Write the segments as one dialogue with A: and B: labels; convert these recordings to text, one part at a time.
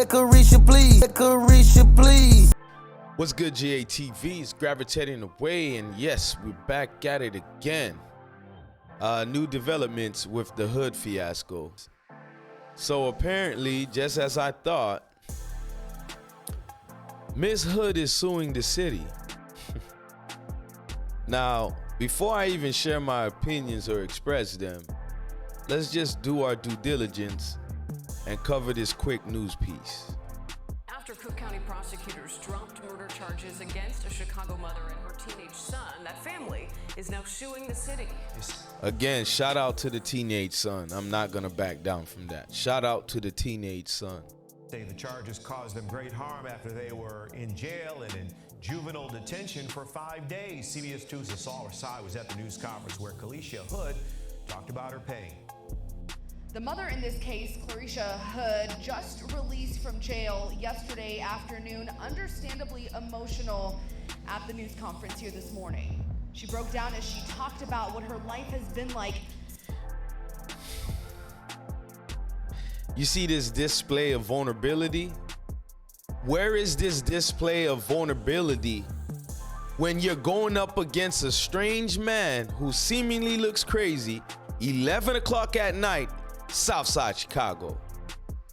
A: Carlishia, please. Carlishia, please.
B: What's good, GATV? It's gravitating away, and yes, we're back at it again. New developments with the Hood fiasco. So apparently, just as I thought, Miss Hood is suing the city. Now, before I even share my opinions or express them, let's just do our due diligence and cover this quick news piece.
C: After Cook County prosecutors dropped murder charges against a Chicago mother and her teenage son, that family is now suing the city.
B: Again, shout out to the teenage son. I'm not gonna back down from that. Shout out to the teenage son.
D: Say the charges caused them great harm after they were in jail and in juvenile detention for 5 days. CBS 2's Asal Rasai was at the news conference where Carlishia Hood talked about her pain.
E: The mother in this case, Carlishia Hood, just released from jail yesterday afternoon, understandably emotional at the news conference here this morning. She broke down as she talked about what her life has been like.
B: You see this display of vulnerability? Where is this display of vulnerability when you're going up against a strange man who seemingly looks crazy, 11 o'clock at night, Southside Chicago?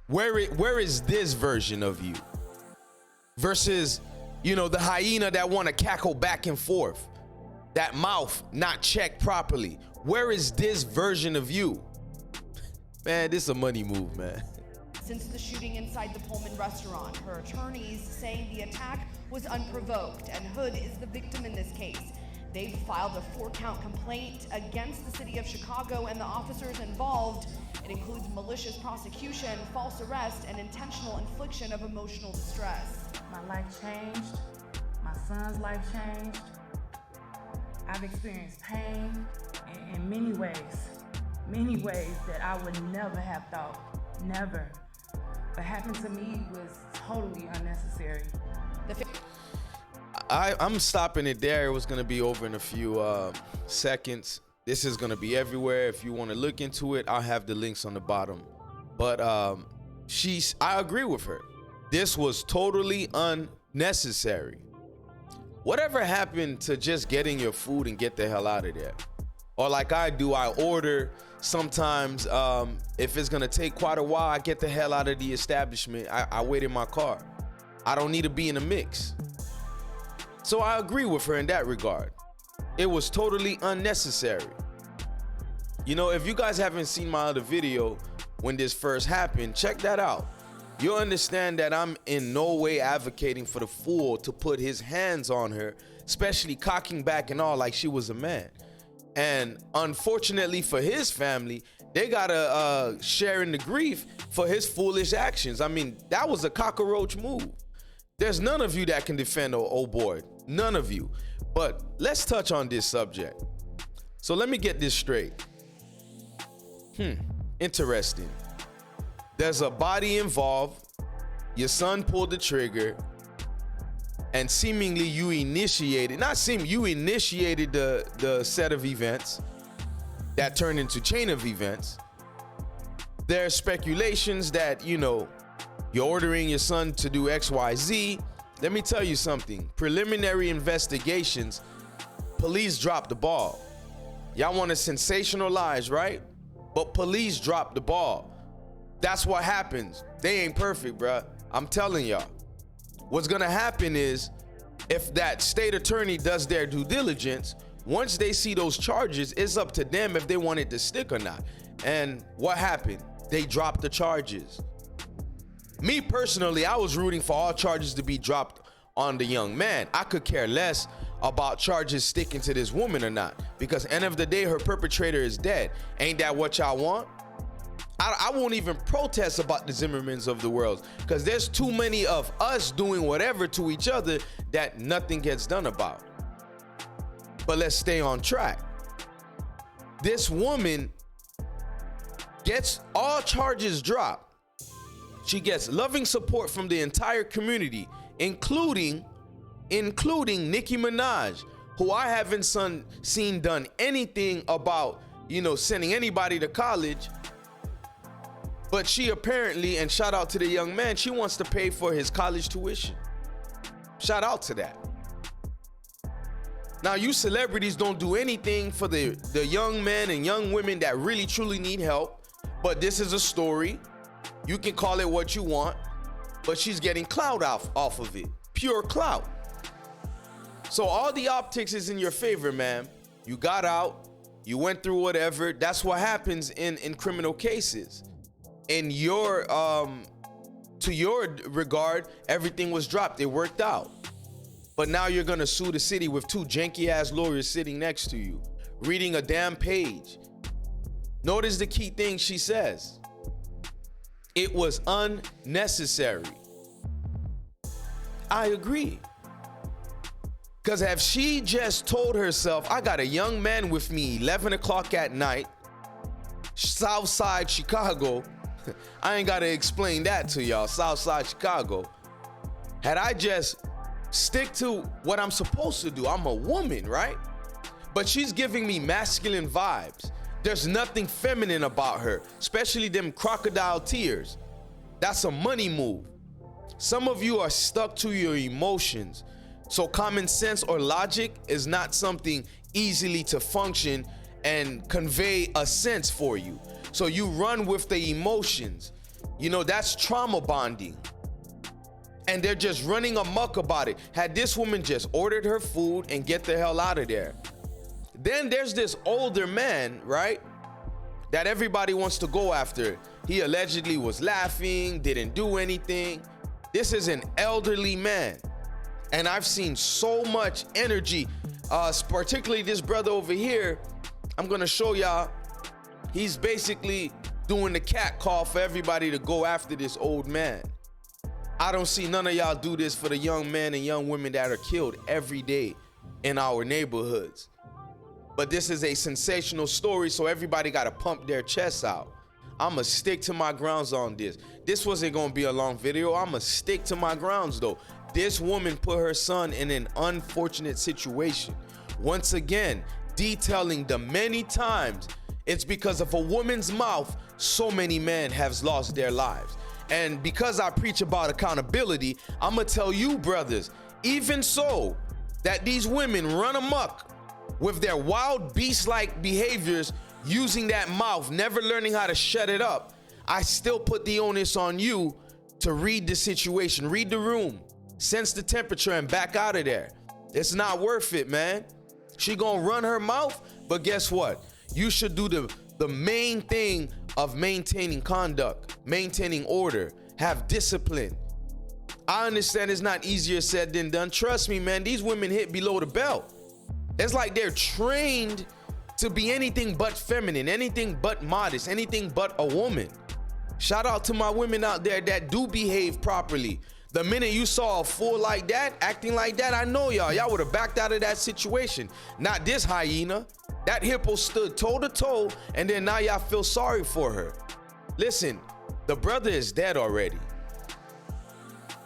B: Where is this version of you? Versus, you know, the hyena that want to cackle back and forth, that mouth not checked properly. Where is this version of you? Man, this is a money move, man.
E: Since the shooting inside the Pullman restaurant, her attorneys saying the attack was unprovoked and Hood is the victim in this case. They've filed a 4-count complaint against the city of Chicago and the officers involved. It includes malicious prosecution, false arrest, and intentional infliction of emotional distress.
F: My life changed. My son's life changed. I've experienced pain in many ways that I would never have thought, never. What happened to me was totally unnecessary.
B: I'm stopping it there. It was going to be over in a few seconds. This is going to be everywhere. If you want to look into it, I'll have the links on the bottom. But I agree with her. This was totally unnecessary. Whatever happened to just getting your food and get the hell out of there? Or like I do, I order. Sometimes if it's going to take quite a while, I get the hell out of the establishment. I wait in my car. I don't need to be in a mix. So I agree with her in that regard. It was totally unnecessary. You know, if you guys haven't seen my other video when this first happened, check that out. You'll understand that I'm in no way advocating for the fool to put his hands on her, especially cocking back and all like she was a man. And unfortunately for his family, they gotta share in the grief for his foolish actions. I mean, that was a cockroach move. There's none of you that can defend old boy. None of you. But let's touch on this subject. So let me get this straight. Interesting. There's a body involved. Your son pulled the trigger. And seemingly you initiated, you initiated the set of events that turned into chain of events. There are speculations that, you know, you're ordering your son to do X, Y, Z. Let me tell you something. Preliminary investigations, police dropped the ball. Y'all want to sensationalize, right? But police dropped the ball. That's what happens. They ain't perfect, bruh. I'm telling y'all. What's gonna happen is, if that state attorney does their due diligence, once they see those charges, it's up to them if they want it to stick or not. And what happened? They dropped the charges. Me personally, I was rooting for all charges to be dropped on the young man. I could care less about charges sticking to this woman or not, because end of the day, her perpetrator is dead. Ain't that what y'all want? I won't even protest about the Zimmermans of the world, because there's too many of us doing whatever to each other that nothing gets done about. But let's stay on track. This woman gets all charges dropped. She gets loving support from the entire community, including Nicki Minaj, who I haven't seen done anything about, you know, sending anybody to college. But she apparently, and shout out to the young man, she wants to pay for his college tuition. Shout out to that. Now, you celebrities don't do anything for the young men and young women that really truly need help. But this is a story. You can call it what you want, but she's getting clout off of it. Pure clout. So all the optics is in your favor, man. You got out, you went through whatever. That's what happens in criminal cases. In your to your regard, everything was dropped. It worked out. But now you're gonna sue the city with two janky ass lawyers sitting next to you, reading a damn page. Notice the key thing she says. It was unnecessary. I agree. Because if she just told herself, I got a young man with me, 11 o'clock at night, South Side Chicago, I ain't got to explain that to y'all, South Side Chicago. Had I just stick to what I'm supposed to do, I'm a woman, right? But she's giving me masculine vibes. There's nothing feminine about her, especially them crocodile tears. That's a money move. Some of you are stuck to your emotions. So common sense or logic is not something easily to function and convey a sense for you. So you run with the emotions. You know, that's trauma bonding. And they're just running amok about it. Had this woman just ordered her food and get the hell out of there. Then there's this older man, right? That everybody wants to go after. He allegedly was laughing, didn't do anything. This is an elderly man. And I've seen so much energy, particularly this brother over here. I'm gonna show y'all. He's basically doing the cat call for everybody to go after this old man. I don't see none of y'all do this for the young men and young women that are killed every day in our neighborhoods. But this is a sensational story, so everybody gotta pump their chests out. I'ma stick to my grounds on this. This wasn't gonna be a long video. I'ma stick to my grounds though. This woman put her son in an unfortunate situation. Once again, detailing the many times it's because of a woman's mouth, so many men have lost their lives. And because I preach about accountability, I'ma tell you brothers, even so, that these women run amok with their wild beast-like behaviors, using that mouth, never learning how to shut it up. I still put the onus on you to read the situation, read the room, sense the temperature, and back out of there. It's not worth it, man. She gonna run her mouth, but guess what? You should do the main thing of maintaining conduct, maintaining order, have discipline. I understand it's not easier said than done. Trust me, man, these women hit below the belt. It's like they're trained to be anything but feminine, anything but modest, anything but a woman. Shout out to my women out there that do behave properly. The minute you saw a fool like that, acting like that, I know y'all would have backed out of that situation. Not this hyena. That hippo stood toe to toe, and then now y'all feel sorry for her. Listen, the brother is dead already.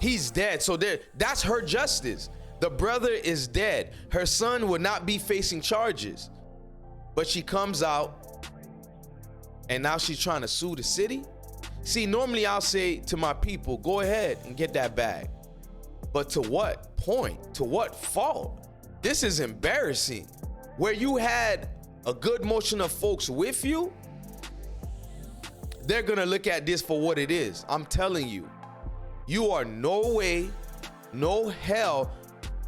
B: He's dead, so that's her justice. The brother is dead. Her son would not be facing charges. But she comes out, and now she's trying to sue the city? See, normally I'll say to my people, go ahead and get that bag. But to what point? To what fault? This is embarrassing. Where you had a good motion of folks with you, they're gonna look at this for what it is. I'm telling you, you are no way, no hell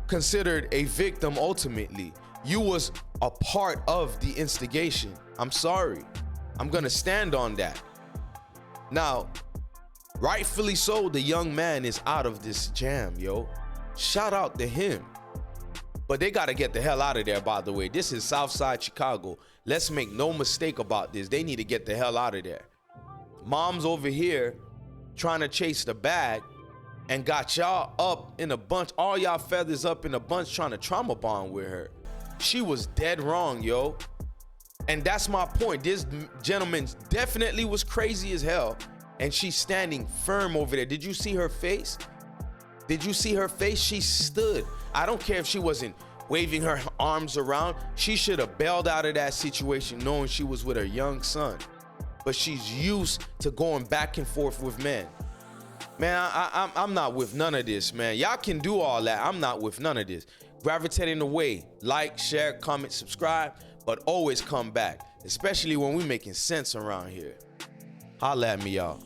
B: considered a victim ultimately. You was a part of the instigation. I'm sorry. I'm gonna stand on that. Now, rightfully so, the young man is out of this jam, yo. Shout out to him. But they gotta get the hell out of there, by the way. This is Southside Chicago. Let's make no mistake about this. They need to get the hell out of there. Mom's over here trying to chase the bag and got y'all up in a bunch, all y'all feathers up in a bunch trying to trauma bond with her. She was dead wrong, yo. And that's my point. This gentleman definitely was crazy as hell, and she's standing firm over there. Did you see her face? Did you see her face? She stood. I don't care if she wasn't waving her arms around. She should have bailed out of that situation knowing she was with her young son. but she's used to going back and forth with men. Man, I'm not with none of this, man. Y'all can do all that. I'm not with none of this. Gravitating away. Like, share, comment, subscribe, but always come back, especially when we making sense around here. Holla at me, y'all.